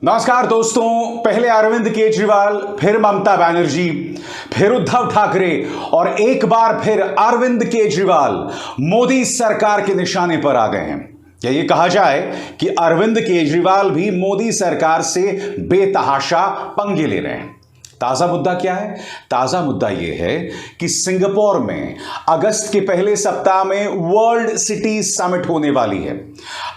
नमस्कार दोस्तों। पहले अरविंद केजरीवाल, फिर ममता बनर्जी, फिर उद्धव ठाकरे और एक बार फिर अरविंद केजरीवाल मोदी सरकार के निशाने पर आ गए हैं। क्या ये कहा जाए कि अरविंद केजरीवाल भी मोदी सरकार से बेतहाशा पंगे ले रहे हैं। ताजा मुद्दा क्या है? ताजा मुद्दा यह है कि सिंगापुर में अगस्त के पहले सप्ताह में वर्ल्ड सिटी समिट होने वाली है।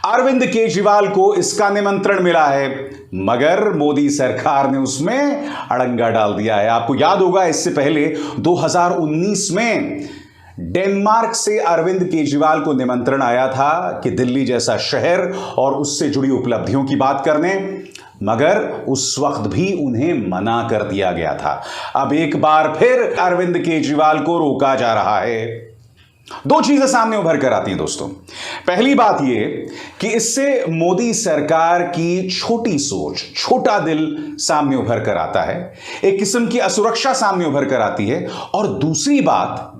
अरविंद केजरीवाल को इसका निमंत्रण मिला है, मगर मोदी सरकार ने उसमें अड़ंगा डाल दिया है। आपको याद होगा, इससे पहले 2019 में डेनमार्क से अरविंद केजरीवाल को निमंत्रण आया था कि दिल्ली जैसा शहर और उससे जुड़ी उपलब्धियों की बात करने, मगर उस वक्त भी उन्हें मना कर दिया गया था। अब एक बार फिर अरविंद केजरीवाल को रोका जा रहा है। दो चीजें सामने उभर कर आती हैं दोस्तों। पहली बात यह कि इससे मोदी सरकार की छोटी सोच, छोटा दिल सामने उभर कर आता है, एक किस्म की असुरक्षा सामने उभर कर आती है। और दूसरी बात,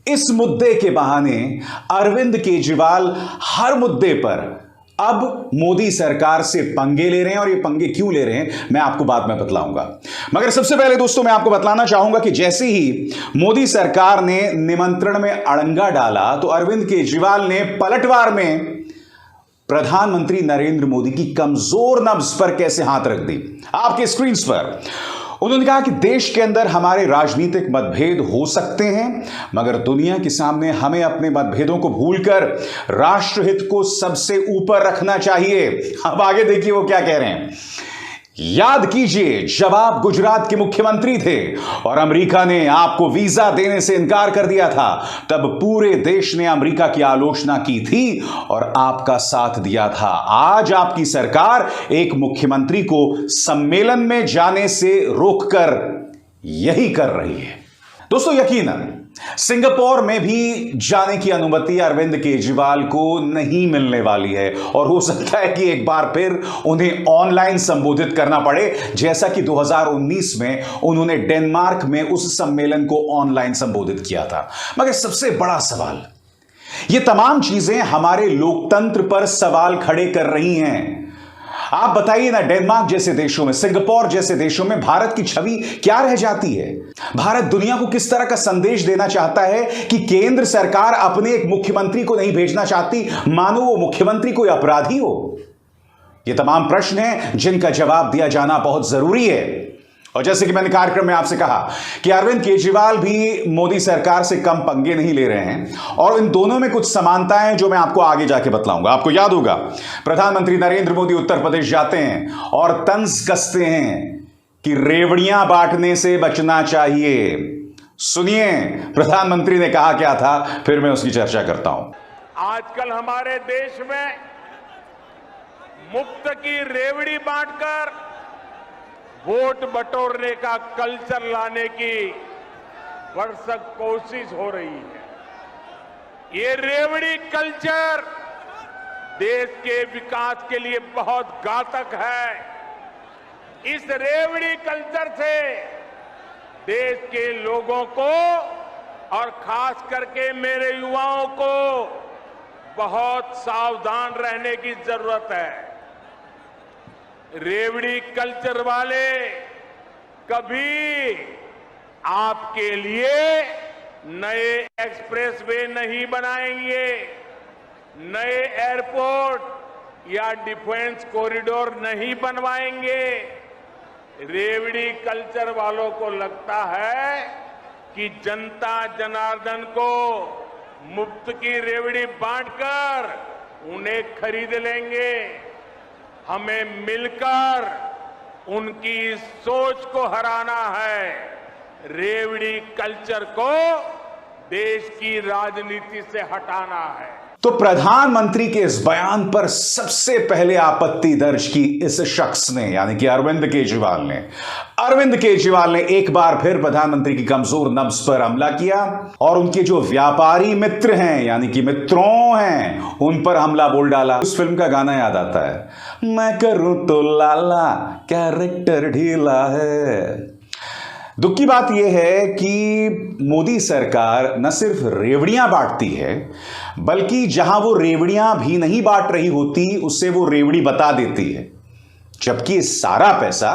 इस मुद्दे के बहाने अरविंद केजरीवाल हर मुद्दे पर अब मोदी सरकार से पंगे ले रहे हैं। और ये पंगे क्यों ले रहे हैं मैं आपको बाद में बतलाऊंगा। मगर सबसे पहले दोस्तों मैं आपको बतलाना चाहूंगा कि जैसे ही मोदी सरकार ने निमंत्रण में अड़ंगा डाला तो अरविंद केजरीवाल ने पलटवार में प्रधानमंत्री नरेंद्र मोदी की कमजोर नब्ज पर कैसे हाथ रख दी। आपके स्क्रीन पर उन्होंने कहा कि देश के अंदर हमारे राजनीतिक मतभेद हो सकते हैं, मगर दुनिया के सामने हमें अपने मतभेदों को भूलकर राष्ट्रहित को सबसे ऊपर रखना चाहिए। अब आगे देखिए वो क्या कह रहे हैं। याद कीजिए, जब आप गुजरात के मुख्यमंत्री थे और अमेरिका ने आपको वीजा देने से इनकार कर दिया था, तब पूरे देश ने अमेरिका की आलोचना की थी और आपका साथ दिया था। आज आपकी सरकार एक मुख्यमंत्री को सम्मेलन में जाने से रोककर यही कर रही है। दोस्तों यकीनन सिंगापुर में भी जाने की अनुमति अरविंद केजरीवाल को नहीं मिलने वाली है और हो सकता है कि एक बार फिर उन्हें ऑनलाइन संबोधित करना पड़े, जैसा कि 2019 में उन्होंने डेनमार्क में उस सम्मेलन को ऑनलाइन संबोधित किया था। मगर सबसे बड़ा सवाल, ये तमाम चीजें हमारे लोकतंत्र पर सवाल खड़े कर रही हैं। आप बताइए ना, डेनमार्क जैसे देशों में, सिंगापुर जैसे देशों में भारत की छवि क्या रह जाती है? भारत दुनिया को किस तरह का संदेश देना चाहता है कि केंद्र सरकार अपने एक मुख्यमंत्री को नहीं भेजना चाहती, मानो वो मुख्यमंत्री कोई अपराधी हो? ये तमाम प्रश्न हैं जिनका जवाब दिया जाना बहुत जरूरी है। और जैसे कि मैंने कार्यक्रम में आपसे कहा कि अरविंद केजरीवाल भी मोदी सरकार से कम पंगे नहीं ले रहे हैं और इन दोनों में कुछ समानताएं जो मैं आपको आगे जाके बतलाऊंगा। आपको याद होगा, प्रधानमंत्री नरेंद्र मोदी उत्तर प्रदेश जाते हैं और तंज कसते हैं कि रेवड़ियां बांटने से बचना चाहिए। सुनिए प्रधानमंत्री ने कहा क्या था, फिर मैं उसकी चर्चा करता हूं। आजकल हमारे देश में मुफ्त की रेवड़ी बांटकर वोट बटोरने का कल्चर लाने की भरसक कोशिश हो रही है। ये रेवड़ी कल्चर देश के विकास के लिए बहुत घातक है। इस रेवड़ी कल्चर से देश के लोगों को और खास करके मेरे युवाओं को बहुत सावधान रहने की जरूरत है। रेवड़ी कल्चर वाले कभी आपके लिए नए एक्सप्रेसवे नहीं बनाएंगे, नए एयरपोर्ट या डिफेंस कॉरिडोर नहीं बनवाएंगे। रेवड़ी कल्चर वालों को लगता है कि जनता जनार्दन को मुफ्त की रेवड़ी बांटकर उन्हें खरीद लेंगे। हमें मिलकर उनकी सोच को हराना है। रेवड़ी कल्चर को देश की राजनीति से हटाना है। तो प्रधानमंत्री के इस बयान पर सबसे पहले आपत्ति दर्ज की इस शख्स ने, यानी कि अरविंद केजरीवाल ने एक बार फिर प्रधानमंत्री की कमजोर नब्ज पर हमला किया और उनके जो व्यापारी मित्र हैं, यानी कि मित्रों हैं, उन पर हमला बोल डाला। उस फिल्म का गाना याद आता है, मैं करूं तो लाला कैरेक्टर ढीला है। दुख की बात यह है कि मोदी सरकार न सिर्फ रेवड़ियां बांटती है, बल्कि जहां वो रेवड़ियां भी नहीं बांट रही होती, उससे वो रेवड़ी बता देती है। जबकि ये सारा पैसा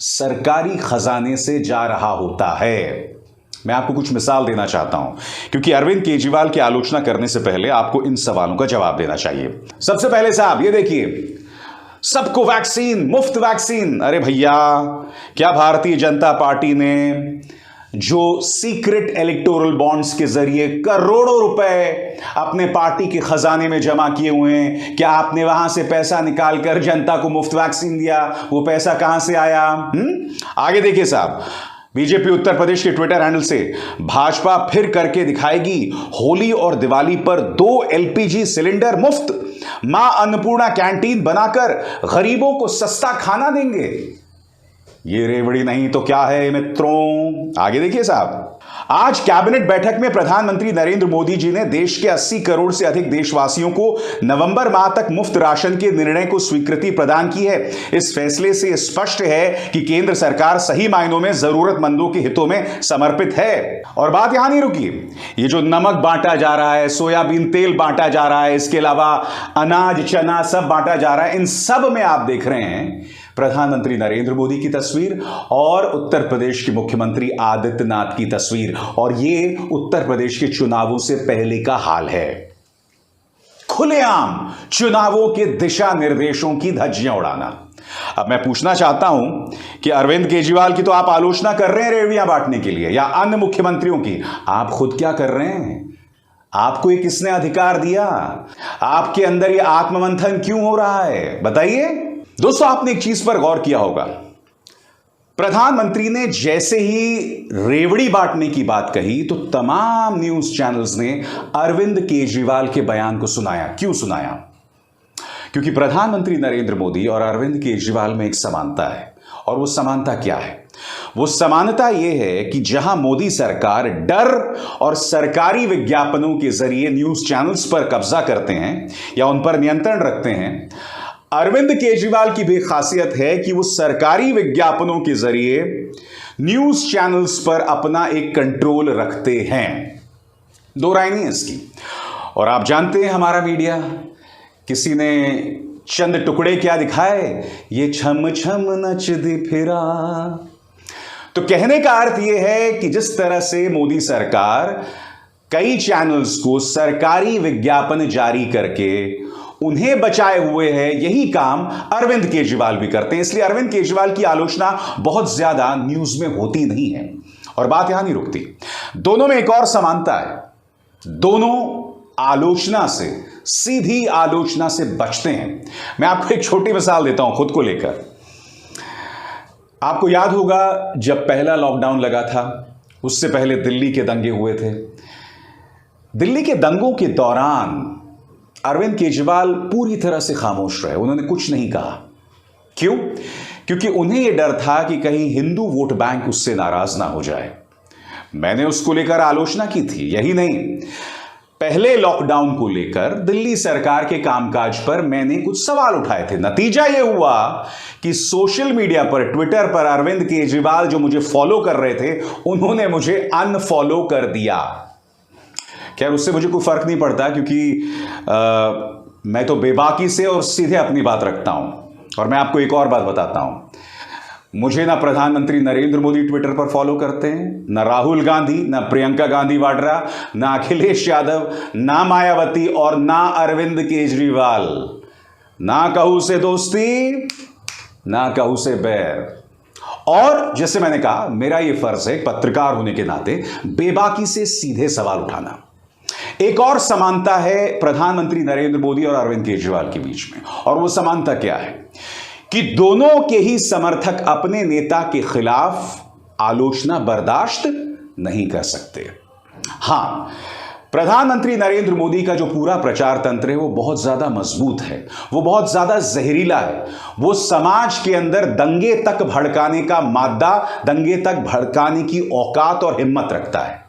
सरकारी खजाने से जा रहा होता है। मैं आपको कुछ मिसाल देना चाहता हूं, क्योंकि अरविंद केजरीवाल की आलोचना करने से पहले आपको इन सवालों का जवाब देना चाहिए। सबसे पहले साहब ये देखिए, सबको वैक्सीन, मुफ्त वैक्सीन। अरे भैया, क्या भारतीय जनता पार्टी ने जो सीक्रेट इलेक्टोरल बॉन्ड्स के जरिए करोड़ों रुपए अपने पार्टी के खजाने में जमा किए हुए हैं, क्या आपने वहां से पैसा निकालकर जनता को मुफ्त वैक्सीन दिया? वो पैसा कहां से आया? आगे देखिए साहब, बीजेपी उत्तर प्रदेश के ट्विटर हैंडल से भाजपा फिर करके दिखाएगी, होली और दिवाली पर 2 एलपीजी सिलेंडर मुफ्त, मां अन्नपूर्णा कैंटीन बनाकर गरीबों को सस्ता खाना देंगे। ये रेवड़ी नहीं तो क्या है मित्रों? आगे देखिए साहब, आज कैबिनेट बैठक में प्रधानमंत्री नरेंद्र मोदी जी ने देश के 80 करोड़ से अधिक देशवासियों को नवंबर माह तक मुफ्त राशन के निर्णय को स्वीकृति प्रदान की है। इस फैसले से स्पष्ट है कि केंद्र सरकार सही मायनों में जरूरतमंदों के हितों में समर्पित है। और बात यहां नहीं रुकी, ये जो नमक बांटा जा रहा है, सोयाबीन तेल बांटा जा रहा है, इसके अलावा अनाज, चना सब बांटा जा रहा है, इन सब में आप देख रहे हैं प्रधानमंत्री नरेंद्र मोदी की तस्वीर और उत्तर प्रदेश के मुख्यमंत्री आदित्यनाथ की तस्वीर। और ये उत्तर प्रदेश के चुनावों से पहले का हाल है। खुलेआम चुनावों के दिशा निर्देशों की धज्जियां उड़ाना। अब मैं पूछना चाहता हूं कि अरविंद केजरीवाल की तो आप आलोचना कर रहे हैं रेवड़ियां बांटने के लिए, या अन्य मुख्यमंत्रियों की, आप खुद क्या कर रहे हैं? आपको ये किसने अधिकार दिया? आपके अंदर ये आत्ममंथन क्यों हो रहा है, बताइए। दोस्तों, आपने एक चीज पर गौर किया होगा, प्रधानमंत्री ने जैसे ही रेवड़ी बांटने की बात कही तो तमाम न्यूज चैनल्स ने अरविंद केजरीवाल के बयान को सुनाया। क्यों सुनाया? क्योंकि प्रधानमंत्री नरेंद्र मोदी और अरविंद केजरीवाल में एक समानता है। और वो समानता क्या है? वो समानता यह है कि जहां मोदी सरकार डर और सरकारी विज्ञापनों के जरिए न्यूज चैनल्स पर कब्जा करते हैं या उन पर नियंत्रण रखते हैं, अरविंद केजरीवाल की भी खासियत है कि वो सरकारी विज्ञापनों के जरिए न्यूज चैनल्स पर अपना एक कंट्रोल रखते हैं। दो राय नहीं है इसकी। और आप जानते हैं हमारा मीडिया, किसी ने चंद टुकड़े क्या दिखाए, ये छम छम नचदी फिरा। तो कहने का अर्थ यह है कि जिस तरह से मोदी सरकार कई चैनल्स को सरकारी विज्ञापन जारी करके उन्हें बचाए हुए है, यही काम अरविंद केजरीवाल भी करते हैं। इसलिए अरविंद केजरीवाल की आलोचना बहुत ज्यादा न्यूज में होती नहीं है। और बात यहां नहीं रुकती, दोनों में एक और समानता है। दोनों आलोचना से, सीधी आलोचना से बचते हैं। मैं आपको एक छोटी मिसाल देता हूं खुद को लेकर। आपको याद होगा जब पहला लॉकडाउन लगा था, उससे पहले दिल्ली के दंगे हुए थे। दिल्ली के दंगों के दौरान अरविंद केजरीवाल पूरी तरह से खामोश रहे, उन्होंने कुछ नहीं कहा। क्यों? क्योंकि उन्हें यह डर था कि कहीं हिंदू वोट बैंक उससे नाराज ना हो जाए। मैंने उसको लेकर आलोचना की थी। यही नहीं, पहले लॉकडाउन को लेकर दिल्ली सरकार के कामकाज पर मैंने कुछ सवाल उठाए थे। नतीजा यह हुआ कि सोशल मीडिया पर, ट्विटर पर अरविंद केजरीवाल जो मुझे फॉलो कर रहे थे, उन्होंने मुझे अनफॉलो कर दिया। खैर, उससे मुझे कोई फर्क नहीं पड़ता, क्योंकि मैं तो बेबाकी से और सीधे अपनी बात रखता हूं। और मैं आपको एक और बात बताता हूं, मुझे ना प्रधानमंत्री नरेंद्र मोदी ट्विटर पर फॉलो करते हैं, ना राहुल गांधी, ना प्रियंका गांधी वाड्रा, ना अखिलेश यादव, ना मायावती और ना अरविंद केजरीवाल। ना कहूं से दोस्ती, ना कहूं से बैर। और जैसे मैंने कहा, मेरा यह फर्ज है पत्रकार होने के नाते बेबाकी से सीधे सवाल उठाना। एक और समानता है प्रधानमंत्री नरेंद्र मोदी और अरविंद केजरीवाल के बीच में, और वो समानता क्या है कि दोनों के ही समर्थक अपने नेता के खिलाफ आलोचना बर्दाश्त नहीं कर सकते। हां, प्रधानमंत्री नरेंद्र मोदी का जो पूरा प्रचार तंत्र है वो बहुत ज्यादा मजबूत है, वो बहुत ज्यादा जहरीला है। वो समाज के अंदर दंगे तक भड़काने का मादा, दंगे तक भड़काने की औकात और हिम्मत रखता है।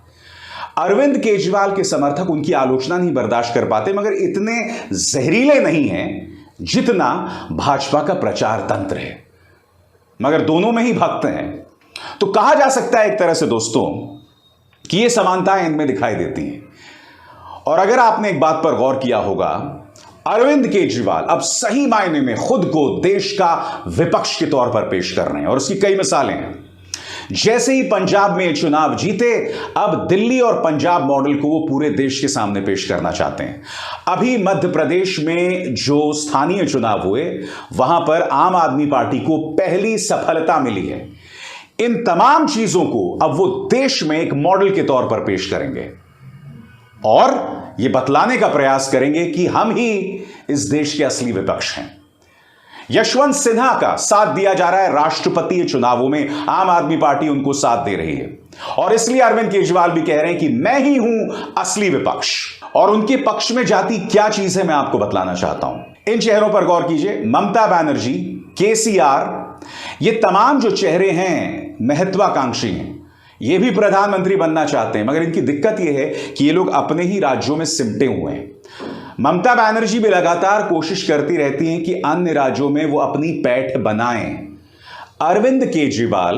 अरविंद केजरीवाल के समर्थक उनकी आलोचना नहीं बर्दाश्त कर पाते, मगर इतने जहरीले नहीं हैं जितना भाजपा का प्रचार तंत्र है। मगर दोनों में ही भक्त हैं। तो कहा जा सकता है एक तरह से दोस्तों कि ये समानताएं इनमें दिखाई देती हैं। और अगर आपने एक बात पर गौर किया होगा, अरविंद केजरीवाल अब सही मायने में खुद को देश का विपक्ष के तौर पर पेश कर रहे हैं और उसकी कई मिसालें हैं। जैसे ही पंजाब में चुनाव जीते, अब दिल्ली और पंजाब मॉडल को वो पूरे देश के सामने पेश करना चाहते हैं। अभी मध्य प्रदेश में जो स्थानीय चुनाव हुए, वहां पर आम आदमी पार्टी को पहली सफलता मिली है। इन तमाम चीजों को अब वो देश में एक मॉडल के तौर पर पेश करेंगे और ये बतलाने का प्रयास करेंगे कि हम ही इस देश के असली विपक्ष हैं। यशवंत सिन्हा का साथ दिया जा रहा है राष्ट्रपति चुनावों में, आम आदमी पार्टी उनको साथ दे रही है और इसलिए अरविंद केजरीवाल भी कह रहे हैं कि मैं ही हूं असली विपक्ष। और उनके पक्ष में जाती क्या चीज है, मैं आपको बतलाना चाहता हूं। इन चेहरों पर गौर कीजिए। ममता बनर्जी, केसीआर, ये तमाम जो चेहरे हैं महत्वाकांक्षी हैं। ये भी प्रधानमंत्री बनना चाहते हैं, मगर इनकी दिक्कत यह है कि ये लोग अपने ही राज्यों में सिमटे हुए हैं। ममता बनर्जी भी लगातार कोशिश करती रहती हैं कि अन्य राज्यों में वो अपनी पैठ बनाएं। अरविंद केजरीवाल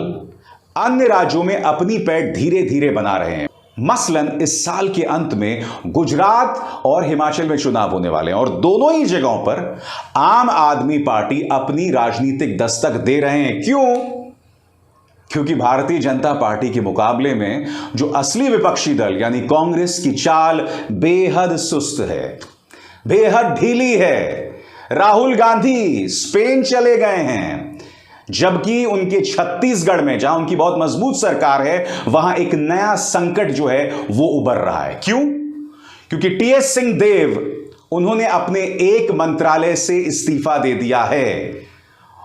अन्य राज्यों में अपनी पैठ धीरे धीरे बना रहे हैं। मसलन इस साल के अंत में गुजरात और हिमाचल में चुनाव होने वाले हैं और दोनों ही जगहों पर आम आदमी पार्टी अपनी राजनीतिक दस्तक दे रहे हैं। क्यों? क्योंकि भारतीय जनता पार्टी के मुकाबले में जो असली विपक्षी दल यानी कांग्रेस की चाल बेहद सुस्त है, बेहद ढीली है। राहुल गांधी स्पेन चले गए हैं, जबकि उनके छत्तीसगढ़ में जहां उनकी बहुत मजबूत सरकार है, वहां एक नया संकट जो है वो उभर रहा है। क्यों? क्योंकि टीएस सिंहदेव, उन्होंने अपने एक मंत्रालय से इस्तीफा दे दिया है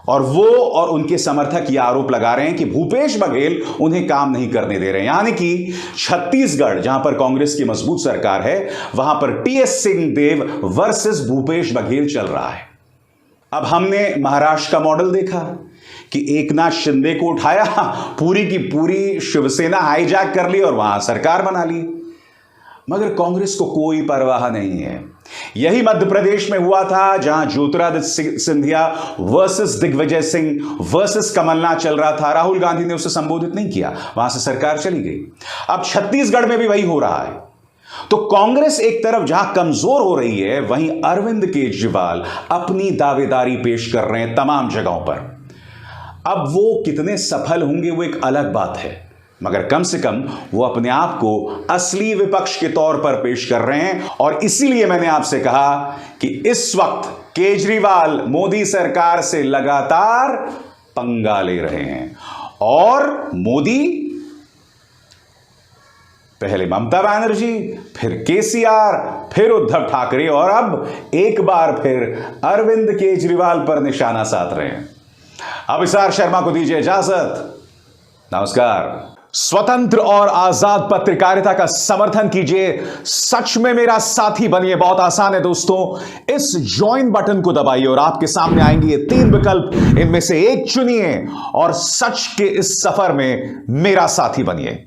और वो और उनके समर्थक ये आरोप लगा रहे हैं कि भूपेश बघेल उन्हें काम नहीं करने दे रहे हैं। यानी कि छत्तीसगढ़ जहां पर कांग्रेस की मजबूत सरकार है, वहां पर टीएस सिंहदेव वर्सेस भूपेश बघेल चल रहा है। अब हमने महाराष्ट्र का मॉडल देखा कि एकनाथ शिंदे को उठाया, पूरी की पूरी शिवसेना हाईजैक कर ली और वहां सरकार बना ली, मगर कांग्रेस को कोई परवाह नहीं है। यही मध्य प्रदेश में हुआ था, जहां ज्योतिरादित्य सिंधिया वर्सेस दिग्विजय सिंह वर्सेस कमलनाथ चल रहा था। राहुल गांधी ने उसे संबोधित नहीं किया, वहां से सरकार चली गई। अब छत्तीसगढ़ में भी वही हो रहा है। तो कांग्रेस एक तरफ जहां कमजोर हो रही है, वहीं अरविंद केजरीवाल अपनी दावेदारी पेश कर रहे हैं तमाम जगहों पर। अब वो कितने सफल होंगे वो एक अलग बात है, मगर कम से कम वो अपने आप को असली विपक्ष के तौर पर पेश कर रहे हैं। और इसीलिए मैंने आपसे कहा कि इस वक्त केजरीवाल मोदी सरकार से लगातार पंगा ले रहे हैं और मोदी, पहले ममता बनर्जी, फिर केसीआर, फिर उद्धव ठाकरे और अब एक बार फिर अरविंद केजरीवाल पर निशाना साध रहे हैं। अभिसार शर्मा को दीजिए इजाजत। नमस्कार। स्वतंत्र और आजाद पत्रकारिता का समर्थन कीजिए, सच में मेरा साथी बनिए। बहुत आसान है दोस्तों, इस ज्वाइन बटन को दबाइए और आपके सामने आएंगे ये 3 विकल्प, इनमें से एक चुनिए और सच के इस सफर में मेरा साथी बनिए।